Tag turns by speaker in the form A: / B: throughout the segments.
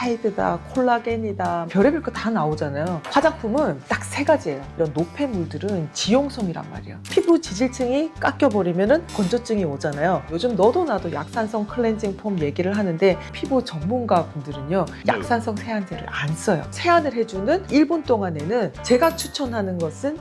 A: 펩타이드다, 콜라겐이다, 별의별 거 다 나오잖아요. 화장품은 딱 세 가지예요. 이런 노폐물들은 지용성이란 말이에요. 피부 지질층이 깎여버리면 건조증이 오잖아요. 요즘 너도 나도 약산성 클렌징 폼 얘기를 하는데 피부 전문가 분들은요, 약산성 세안제를 안 써요. 세안을 해주는 1분 동안에는 제가 추천하는 것은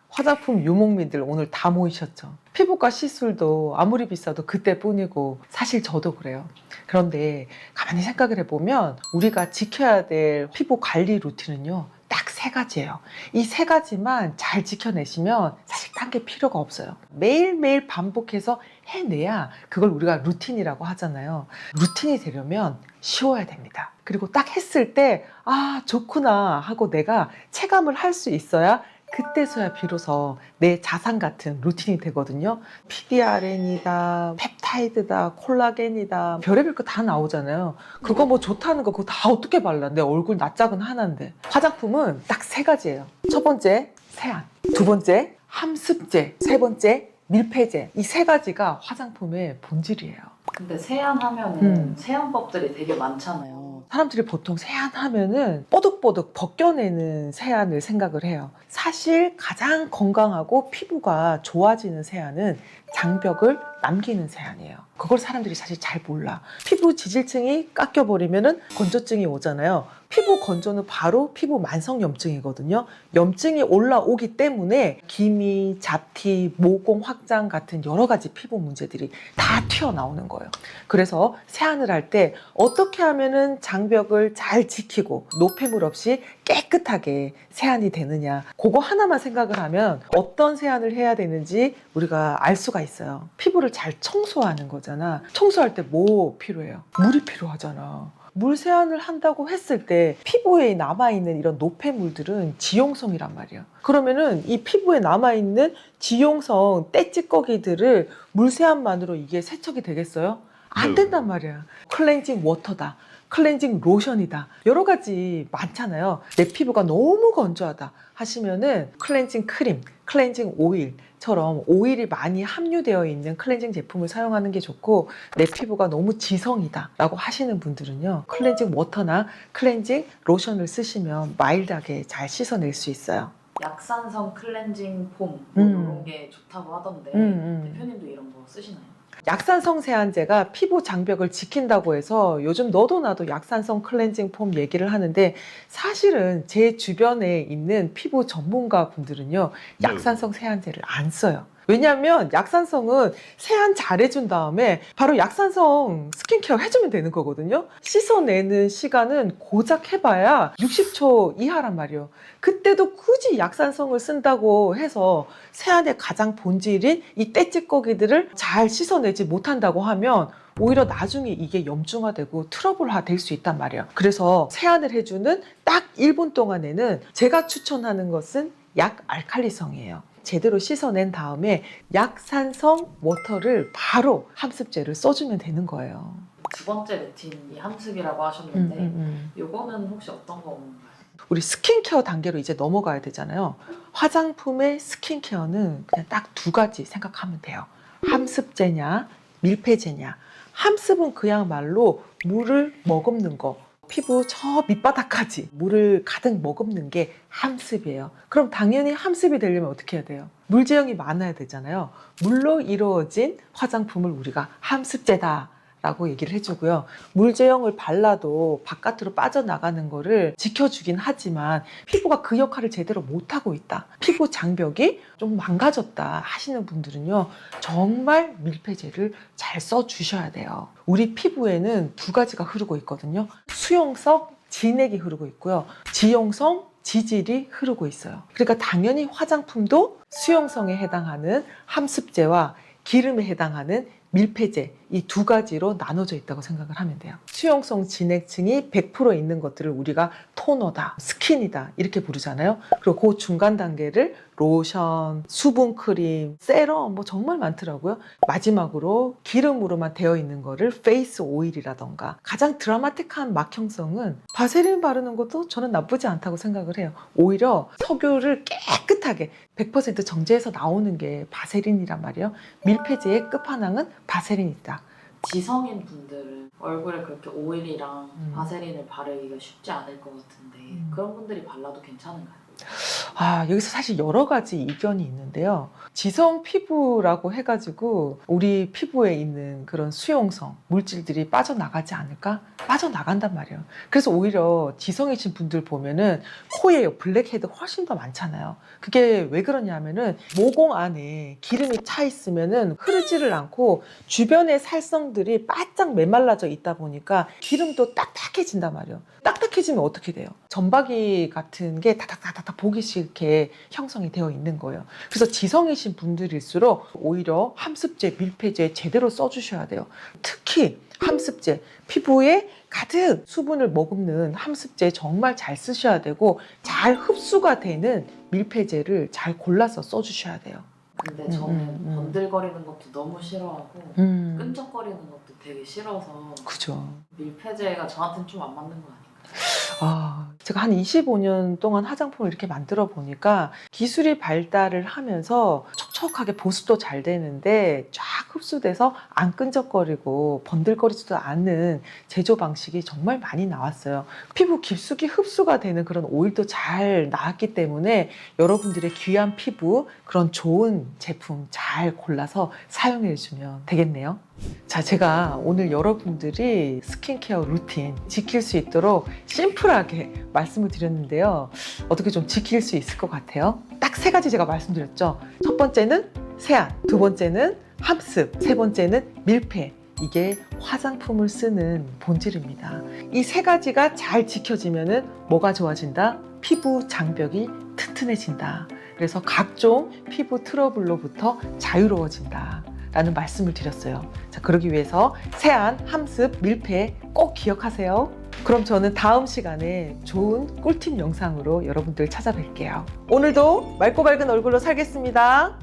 A: 화장품 유목민들 오늘 다 모이셨죠. 피부과 시술도 아무리 비싸도 그때뿐이고 사실 저도 그래요. 그런데 가만히 생각을 해보면 우리가 지켜야 될 피부 관리 루틴은요, 딱 세 가지예요. 이 세 가지만 잘 지켜내시면 사실 딴 게 필요가 없어요. 매일매일 반복해서 해내야 그걸 우리가 루틴이라고 하잖아요. 루틴이 되려면 쉬워야 됩니다. 그리고 딱 했을 때 아, 좋구나 하고 내가 체감을 할 수 있어야 그때서야 비로소 내 자산 같은 루틴이 되거든요. PDRN이다, 펩타이드다, 콜라겐이다, 별의별 거 다 나오잖아요. 그거 뭐 좋다는 거 그거 다 어떻게 발라? 내 얼굴 낯짝은 하나인데. 화장품은 딱 세 가지예요. 첫 번째, 세안. 두 번째, 함습제. 세 번째, 밀폐제. 이 세 가지가 화장품의 본질이에요.
B: 근데 세안하면은 세안법들이 되게 많잖아요.
A: 사람들이 보통 세안하면은 뽀득뽀득 벗겨내는 세안을 생각을 해요. 사실 가장 건강하고 피부가 좋아지는 세안은 장벽을 남기는 세안이에요. 그걸 사람들이 사실 잘 몰라. 피부 지질층이 깎여버리면 건조증이 오잖아요. 피부 건조는 바로 피부 만성염증이거든요. 염증이 올라오기 때문에 기미, 잡티, 모공 확장 같은 여러 가지 피부 문제들이 다 튀어나오는 거예요. 그래서 세안을 할 때 어떻게 하면은 장벽을 잘 지키고 노폐물 없이 깨끗하게 세안이 되느냐, 그거 하나만 생각을 하면 어떤 세안을 해야 되는지 우리가 알 수가 있어요. 피부를 잘 청소하는 거잖아. 청소할 때 뭐 필요해요? 물이 필요하잖아. 물 세안을 한다고 했을 때 피부에 남아있는 이런 노폐물들은 지용성이란 말이에요. 그러면은 이 피부에 남아있는 지용성 떼찌꺼기들을 물 세안만으로 이게 세척이 되겠어요? 안 된단 말이야. 클렌징 워터다, 클렌징 로션이다, 여러 가지 많잖아요. 내 피부가 너무 건조하다 하시면은 클렌징 크림, 클렌징 오일처럼 오일이 많이 함유되어 있는 클렌징 제품을 사용하는 게 좋고, 내 피부가 너무 지성이다 라고 하시는 분들은요, 클렌징 워터나 클렌징 로션을 쓰시면 마일드하게 잘 씻어낼 수 있어요.
B: 약산성 클렌징 폼 이런 게 좋다고 하던데 대표님도 이런 거 쓰시나요?
A: 약산성 세안제가 피부 장벽을 지킨다고 해서 요즘 너도 나도 약산성 클렌징 폼 얘기를 하는데, 사실은 제 주변에 있는 피부 전문가 분들은요, 약산성 세안제를 안 써요. 왜냐하면 약산성은 세안 잘해준 다음에 바로 약산성 스킨케어 해주면 되는 거거든요. 씻어내는 시간은 고작 해봐야 60초 이하란 말이에요. 그때도 굳이 약산성을 쓴다고 해서 세안의 가장 본질인 이 떼찌꺼기들을 잘 씻어내지 못한다고 하면 오히려 나중에 이게 염증화되고 트러블화 될 수 있단 말이에요. 그래서 세안을 해주는 딱 1분 동안에는 제가 추천하는 것은 약 알칼리성이에요. 제대로 씻어낸 다음에 약산성 워터를 바로 함습제를 써주면 되는 거예요.
B: 두 번째 루틴이 함습이라고 하셨는데 요거는 혹시 어떤 건가요?
A: 우리 스킨케어 단계로 이제 넘어가야 되잖아요. 화장품의 스킨케어는 그냥 딱 두 가지 생각하면 돼요. 함습제냐, 밀폐제냐. 함습은 그야말로 물을 머금는 거. 피부 저 밑바닥까지 물을 가득 머금는 게 함습이에요. 그럼 당연히 함습이 되려면 어떻게 해야 돼요? 물 제형이 많아야 되잖아요. 물로 이루어진 화장품을 우리가 함습제다 라고 얘기를 해주고요. 물 제형을 발라도 바깥으로 빠져나가는 거를 지켜주긴 하지만 피부가 그 역할을 제대로 못하고 있다, 피부 장벽이 좀 망가졌다 하시는 분들은요, 정말 밀폐제를 잘 써주셔야 돼요. 우리 피부에는 두 가지가 흐르고 있거든요. 수용성 진액이 흐르고 있고요, 지용성 지질이 흐르고 있어요. 그러니까 당연히 화장품도 수용성에 해당하는 함습제와 기름에 해당하는 밀폐제 이 두 가지로 나눠져 있다고 생각을 하면 돼요. 수용성 진액층이 100% 있는 것들을 우리가 토너다, 스킨이다 이렇게 부르잖아요. 그리고 그 중간 단계를 로션, 수분 크림, 세럼 뭐 정말 많더라고요. 마지막으로 기름으로만 되어 있는 거를 페이스 오일이라던가 가장 드라마틱한 막형성은 바세린 바르는 것도 저는 나쁘지 않다고 생각을 해요. 오히려 석유를 깨끗하게 100% 정제해서 나오는 게 바세린이란 말이에요. 밀폐제의 끝판왕은 바세린이다.
B: 지성인 분들은 얼굴에 그렇게 오일이랑 바세린을 바르기가 쉽지 않을 것 같은데 그런 분들이 발라도 괜찮은가요?
A: 여기서 사실 여러 가지 이견이 있는데요. 지성 피부라고 해가지고 우리 피부에 있는 그런 수용성, 물질들이 빠져나가지 않을까? 빠져나간단 말이에요. 그래서 오히려 지성이신 분들 보면은 코에 블랙헤드 훨씬 더 많잖아요. 그게 왜 그러냐 하면은 모공 안에 기름이 차 있으면은 흐르지를 않고 주변의 살성들이 바짝 메말라져 있다 보니까 기름도 딱딱해진단 말이에요. 딱딱해지면 어떻게 돼요? 점박이 같은 게 다닥다닥 보기 싫게 형성이 되어 있는 거예요. 그래서 지성이신 분들일수록 오히려 함습제, 밀폐제 제대로 써주셔야 돼요. 특히 함습제, 피부에 가득 수분을 머금는 함습제 정말 잘 쓰셔야 되고 잘 흡수가 되는 밀폐제를 잘 골라서 써주셔야 돼요.
B: 근데 저는 번들거리는 것도 너무 싫어하고 끈적거리는 것도 되게 싫어서
A: 그죠.
B: 밀폐제가 저한테는 좀 안 맞는 거 아닌가요?
A: 제가 한 25년 동안 화장품을 이렇게 만들어 보니까 기술이 발달을 하면서 촉촉하게 보습도 잘 되는데 쫙 흡수돼서 안 끈적거리고 번들거리지도 않는 제조 방식이 정말 많이 나왔어요. 피부 깊숙이 흡수가 되는 그런 오일도 잘 나왔기 때문에 여러분들의 귀한 피부, 그런 좋은 제품 잘 골라서 사용해 주면 되겠네요. 자, 제가 오늘 여러분들이 스킨케어 루틴 지킬 수 있도록 심플하게 말씀을 드렸는데요. 어떻게 좀 지킬 수 있을 것 같아요? 딱 3가지 제가 말씀드렸죠. 첫 번째는 세안, 두 번째는 함습, 세 번째는 밀폐. 이게 화장품을 쓰는 본질입니다. 이 3가지가 잘 지켜지면은 뭐가 좋아진다? 피부 장벽이 튼튼해진다. 그래서 각종 피부 트러블로부터 자유로워진다 라는 말씀을 드렸어요. 자, 그러기 위해서 세안, 함습, 밀폐 꼭 기억하세요. 그럼 저는 다음 시간에 좋은 꿀팁 영상으로 여러분들 찾아뵐게요. 오늘도 맑고 밝은 얼굴로 살겠습니다.